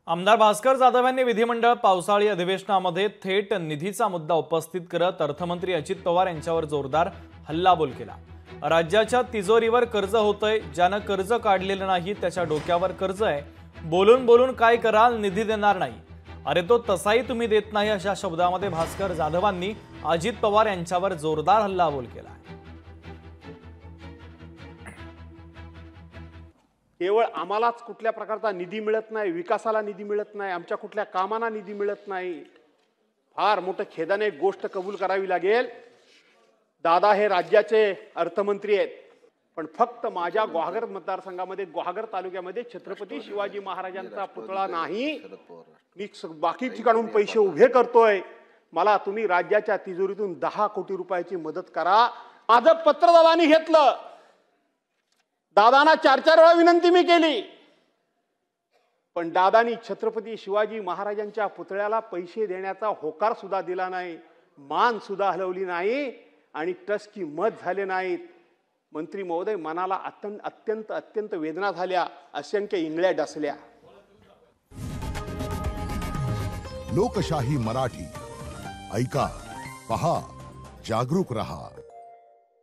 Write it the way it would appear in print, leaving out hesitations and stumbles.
आमदार भास्कर जाधव यांनी विधिमंडळ पावसाळी अधिवेशनामध्ये थेट निधीचा मुद्दा उपस्थित करत अर्थमंत्री अजित पवार यांच्यावर जोरदार हल्लाबोल केला। राज्याच्या तिजोरीवर कर्ज होतंय, ज्यानं कर्ज काढलेलं नाही त्याच्या डोक्यावर कर्ज आहे, बोलून बोलून काय कराल, निधी देणार नाही, अरे तो तसाही तुम्ही देत नाही, अशा शब्दामध्ये भास्कर जाधवांनी अजित पवार यांच्यावर जोरदार हल्लाबोल केला। केवळ आम्हालाच कुठल्या प्रकारचा निधी मिळत नाही, विकासाला निधी मिळत नाही, आमच्या कुठल्या कामांना निधी मिळत नाही, फार मोठं खेदाने एक गोष्ट कबूल करावी लागेल। दादा हे राज्याचे अर्थमंत्री आहेत, पण फक्त माझ्या गुहागर मतदारसंघामध्ये गुहागर तालुक्यामध्ये छत्रपती शिवाजी महाराजांचा पुतळा नाही, मी बाकी ठिकाणून पैसे उभे करतोय। मला तुम्ही राज्याच्या तिजोरीतून 10 कोटी रुपयाची मदत करा। माझं पत्र दादांनी घेतलं, दादांना 4-4 वेळा विनंती मी केली, पण दादांनी छत्रपती शिवाजी महाराजांच्या पुतळ्याला पैसे देण्याचा होकार सुद्धा दिला नाही, मान सुद्धा हलवली नाही आणि टसकी मत झाले नाहीत। मंत्री महोदय, मनाला अत्यंत अत्यंत वेदना झाल्या, असंख्य इंगळ्या डसल्या। लोकशाही मराठी ऐका, पहा, जागरूक रहा।